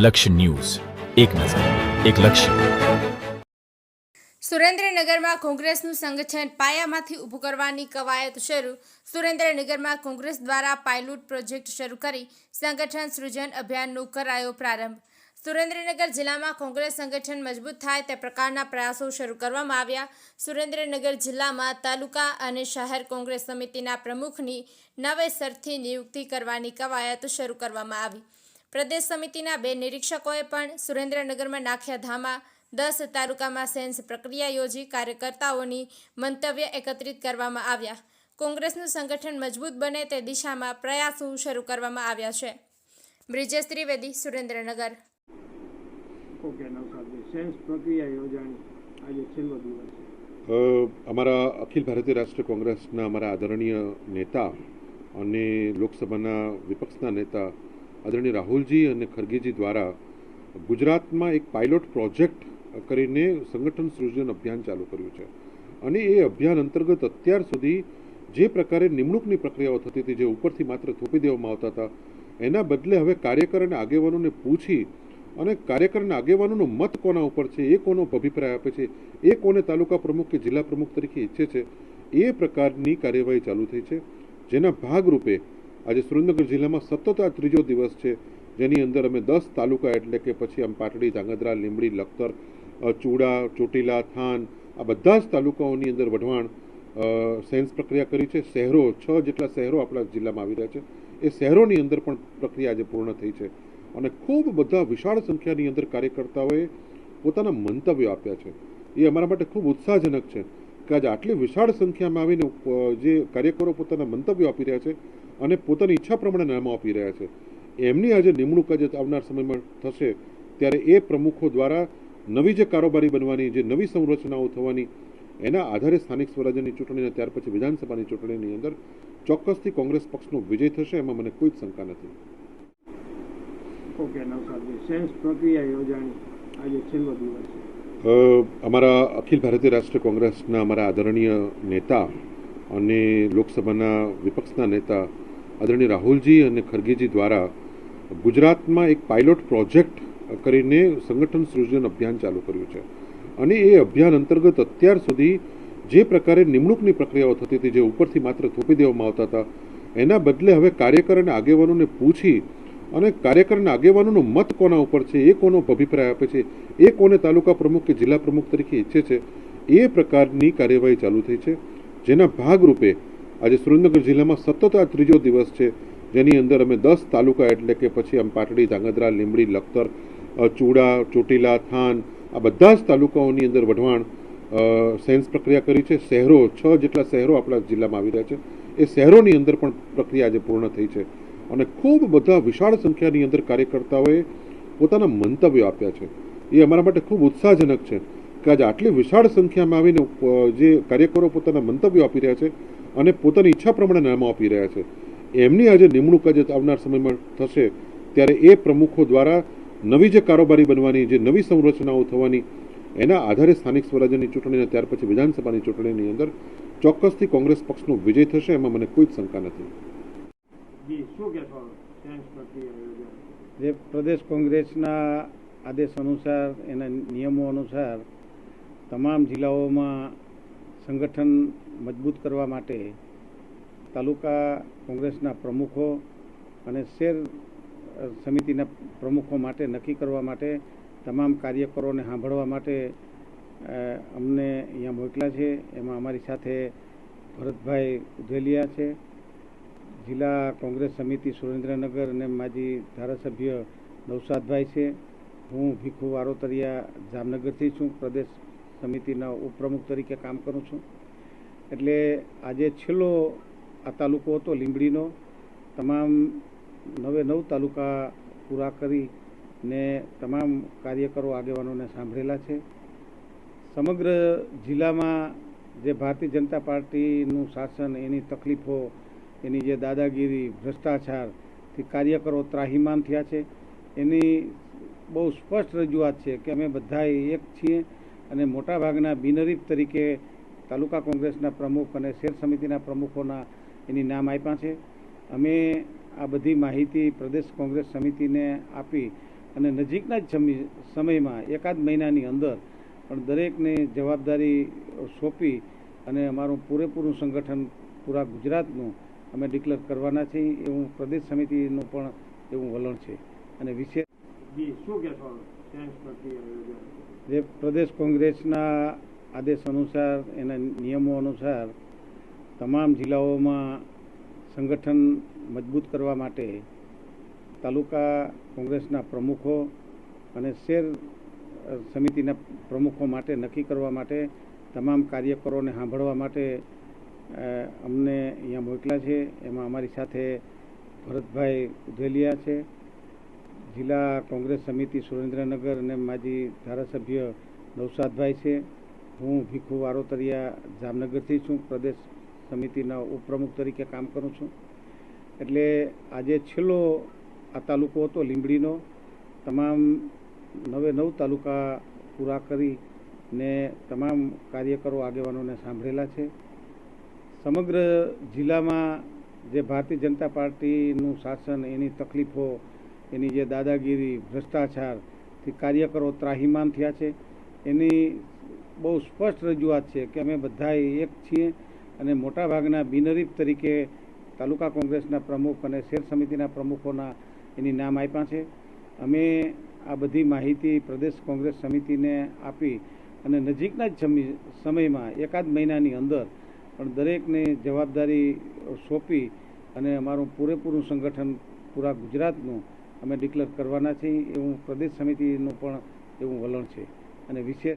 લક્ષ્ય ન્યૂઝ, એક નજર, એક લક્ષ્ય. સુરેન્દ્રનગરમાં કોંગ્રેસનું સંગઠન પાયામાંથી ઊભું કરવાની કવાયત શરૂ. સુરેન્દ્રનગરમાં કોંગ્રેસ દ્વારા પાયલોટ પ્રોજેક્ટ શરૂ કરી સંગઠન સૃજન અભિયાનનો કરાયો પ્રારંભ. સુરેન્દ્રનગર જિલ્લામાં કોંગ્રેસ સંગઠન મજબૂત થાય તે પ્રકારના પ્રયાસો શરૂ કરવામાં આવ્યા. સુરેન્દ્રનગર જિલ્લામાં તાલુકા અને શહેર કોંગ્રેસ સમિતિના પ્રમુખની નવેસરથી નિયુક્તિ કરવાની કવાયત શરૂ કરવામાં આવી. પ્રદેશ સમિતિના 2 નિરીક્ષકોએ પણ સુરેન્દ્રનગરમાં નાખ્યા ધામા. 10 તાલુકામાં સેન્સ પ્રક્રિયા યોજી કાર્યકર્તાઓની મંતવ્ય એકત્રિત કરવામાં આવ્યા. કોંગ્રેસનું સંગઠન મજબૂત બને તે દિશામાં પ્રયાસો શરૂ કરવામાં આવ્યા છે. બ્રિજેશ ત્રિવેદી, સુરેન્દ્રનગર. સેન્સ પ્રક્રિયા યોજાણી આજે છેલ્લો દિવસ. અમારા અખિલ ભારતીય રાષ્ટ્રીય કોંગ્રેસના અમારા આદરણીય નેતા અને લોકસભાના વિપક્ષના નેતા આદરણીય રાહુલજી અને ખરગેજી દ્વારા ગુજરાતમાં એક પાયલોટ પ્રોજેક્ટ કરીને સંગઠન સૃજન અભિયાન ચાલુ કર્યું છે. અને એ અભિયાન અંતર્ગત અત્યાર સુધી જે પ્રકારે નિમણૂકની પ્રક્રિયાઓ થતી હતી, જે ઉપરથી માત્ર થોપી દેવામાં આવતા હતા, એના બદલે હવે કાર્યકર અને આગેવાનોને પૂછી અને કાર્યકરના આગેવાનોનો મત કોના ઉપર છે, એ કોનો અભિપ્રાય આપે છે, એ કોને તાલુકા પ્રમુખ કે જિલ્લા પ્રમુખ તરીકે ઈચ્છે છે, એ પ્રકારની કાર્યવાહી ચાલુ થઈ છે. જેના ભાગરૂપે આજે સુરેન્દ્રનગર જિલ્લામાં સતત આ ત્રીજો દિવસ છે, જેની અંદર અમે 10 તાલુકા એટલે કે પછી આમ પાટડી, ધાંગધ્રા, લીંબડી, લખતર, ચૂડા, ચોટીલા, થાન, આ બધા જ તાલુકાઓની અંદર વઢવાણ સેન્સ પ્રક્રિયા કરી છે. શહેરો 6 જેટલા શહેરો આપણા જિલ્લામાં આવી રહ્યા છે. એ શહેરોની અંદર પણ પ્રક્રિયા આજે પૂર્ણ થઈ છે અને ખૂબ બધા વિશાળ સંખ્યાની અંદર કાર્યકર્તાઓએ પોતાના મંતવ્યો આપ્યા છે. એ અમારા માટે ખૂબ ઉત્સાહજનક છે કે આજે આટલી વિશાળ સંખ્યામાં આવીને જે કાર્યકરો પોતાના મંતવ્યો આપી રહ્યા છે અને પોતાની ઈચ્છા પ્રમાણે નામો આપી રહ્યા છે, એમની આજે નિમણૂક આજે આવનાર સમયમાં થશે ત્યારે એ પ્રમુખો દ્વારા નવી જે કારોબારી બનવાની, જે નવી સંરચનાઓ થવાની, એના આધારે સ્થાનિક સ્વરાજ્યની ચૂંટણી અને ત્યાર પછી વિધાનસભાની ચૂંટણીની અંદર ચોક્કસથી કોંગ્રેસ પક્ષનો વિજય થશે, એમાં મને કોઈ જ શંકા નથી. સેન્સ પ્રક્રિયા યોજાણી આજે છેલ્લો દિવસ. અમારા અખિલ ભારતીય રાષ્ટ્રીય કોંગ્રેસના અમારા આદરણીય નેતા અને લોકસભાના વિપક્ષના નેતા આદરણીય રાહુલજી અને ખરગેજી દ્વારા ગુજરાતમાં એક પાયલોટ પ્રોજેક્ટ કરીને સંગઠન સૃજન અભિયાન ચાલુ કર્યું છે. અને એ અભિયાન અંતર્ગત અત્યાર સુધી જે પ્રકારે નિમણૂકની પ્રક્રિયાઓ થતી હતી, જે ઉપરથી માત્ર થોપી દેવામાં આવતા હતા, એના બદલે હવે કાર્યકર અને આગેવાનોને પૂછી અને કાર્યકરના આગેવાનોનો મત કોના ઉપર છે, એ કોનો અભિપ્રાય આપે છે, એ કોને તાલુકા પ્રમુખ કે જિલ્લા પ્રમુખ તરીકે ઈચ્છે છે, એ પ્રકારની કાર્યવાહી ચાલુ થઈ છે. જેના ભાગરૂપે આજે સુરેન્દ્રનગર જિલ્લામાં સતત આ ત્રીજો દિવસ છે, જેની અંદર અમે 10 તાલુકા એટલે કે પછી આમ પાટડી, ધાંગધ્રા, લીંબડી, લખતર, ચૂડા, ચોટીલા, થાન, આ બધા જ તાલુકાઓની અંદર વઢવાણ સેન્સ પ્રક્રિયા કરી છે. શહેરો 6 જેટલા શહેરો આપણા જિલ્લામાં આવી રહ્યા છે. એ શહેરોની અંદર પણ પ્રક્રિયા આજે પૂર્ણ થઈ છે અને ખૂબ બધા વિશાળ સંખ્યાની અંદર કાર્યકર્તાઓએ પોતાના મંતવ્યો આપ્યા છે. એ અમારા માટે ખૂબ ઉત્સાહજનક છે કે આજે આટલી વિશાળ સંખ્યામાં આવીને જે કાર્યકરો પોતાના મંતવ્યો આપી રહ્યા છે અને પોતાની ઈચ્છા પ્રમાણે નામો આપી રહ્યા છે, એમની આજે નિમણૂક આજે આવનાર સમયમાં થશે ત્યારે એ પ્રમુખો દ્વારા નવી જે કારોબારી બનવાની, જે નવી સંરચનાઓ થવાની, એના આધારે સ્થાનિક સ્વરાજ્યની ચૂંટણી અને ત્યાર પછી વિધાનસભાની ચૂંટણીની અંદર ચોક્કસથી કોંગ્રેસ પક્ષનો વિજય થશે, એમાં મને કોઈ જ શંકા નથી. જે પ્રદેશ કોંગ્રેસના આદેશ અનુસાર, એના નિયમો અનુસાર તમામ જિલ્લાઓમાં સંગઠન મજબૂત કરવા માટે તાલુકા કોંગ્રેસના પ્રમુખો અને શહેર સમિતિના પ્રમુખો માટે નક્કી કરવા માટે, તમામ કાર્યકરોને સાંભળવા માટે અમને અહીંયા મોકલ્યા છે. એમાં અમારી સાથે ભરતભાઈ ઉધેલિયા છે, જિલ્લા કોંગ્રેસ સમિતિ સુરેન્દ્રનગર અને માજી ધારાસભ્ય નવસાદભાઈ છે. હું ભીખુ વારોતરિયા જામનગરથી છું, પ્રદેશ સમિતિના ઉપપ્રમુખ તરીકે કામ કરું છું. એટલે આજે છેલ્લો આ તાલુકો હતો લીંબડીનો. તમામ 9 તાલુકા પૂરા કરી ને તમામ કાર્યકરો આગેવાનોને સાંભળેલા છે. સમગ્ર જિલ્લામાં જે ભારતીય જનતા પાર્ટીનું શાસન, એની તકલીફો, એની જે દાદાગીરી, ભ્રષ્ટાચારથી કાર્યકરો ત્રાહિમામ થયા છે, એની બહુ સ્પષ્ટ રજૂઆત છે કે અમે બધા એક છીએ અને મોટાભાગના બિનહરીફ તરીકે તાલુકા કોંગ્રેસના પ્રમુખ અને શહેર સમિતિના પ્રમુખોના એની નામ આપ્યા છે. અમે આ બધી માહિતી પ્રદેશ કોંગ્રેસ સમિતિને આપી અને નજીકના જ સમયમાં એકાદ મહિનાની અંદર પણ દરેકને જવાબદારી સોંપી અને અમારું પૂરેપૂરું સંગઠન પૂરા ગુજરાતનું અમે ડિક્લેર કરવાના છીએ એવું પ્રદેશ સમિતિનું પણ એવું વલણ છે. અને વિશેષ જે પ્રદેશ કોંગ્રેસના આદેશ અનુસાર એના નિયમો અનુસાર તમામ જિલ્લાઓમાં સંગઠન મજબૂત કરવા માટે તાલુકા કોંગ્રેસના પ્રમુખો અને શહેર સમિતિના પ્રમુખો માટે નક્કી કરવા માટે તમામ કાર્યકરોને સાંભળવા માટે અમને અહીંયા મોકલ્યા છે. એમાં અમારી સાથે ભરતભાઈ ઉધેલિયા છે, જિલ્લા કોંગ્રેસ સમિતિ સુરેન્દ્રનગર અને માજી ધારાસભ્ય નવસાદભાઈ છે. હું ભીખુ વારોતરિયા જામનગરથી છું, પ્રદેશ સમિતિના ઉપપ્રમુખ તરીકે કામ કરું છું. એટલે આજે છેલ્લો આ તાલુકો હતો લીંબડીનો. તમામ 9 તાલુકા પૂરા કરી ને તમામ કાર્યકરો આગેવાનોને સાંભળેલા છે. સમગ્ર જિલ્લામાં જે ભારતીય જનતા પાર્ટીનું શાસન, એની તકલીફો, એની જે દાદાગીરી, ભ્રષ્ટાચારથી કાર્યકરો ત્રાહિમામ થયા છે, એની બહુ સ્પષ્ટ રજૂઆત છે કે અમે બધા એક છીએ અને મોટાભાગના બિનહરીફ તરીકે તાલુકા કોંગ્રેસના પ્રમુખ અને શહેર સમિતિના પ્રમુખોના એની નામ આપ્યા છે. અમે આ બધી માહિતી પ્રદેશ કોંગ્રેસ સમિતિને આપી અને નજીકના જ સમયમાં એકાદ મહિનાની અંદર પણ દરેકને જવાબદારી સોંપી અને અમારું પૂરેપૂરું સંગઠન પૂરા ગુજરાતનું અમે ડિક્લેર કરવાના છીએ એવું પ્રદેશ સમિતિનું પણ એવું વલણ છે. અને વિશેષ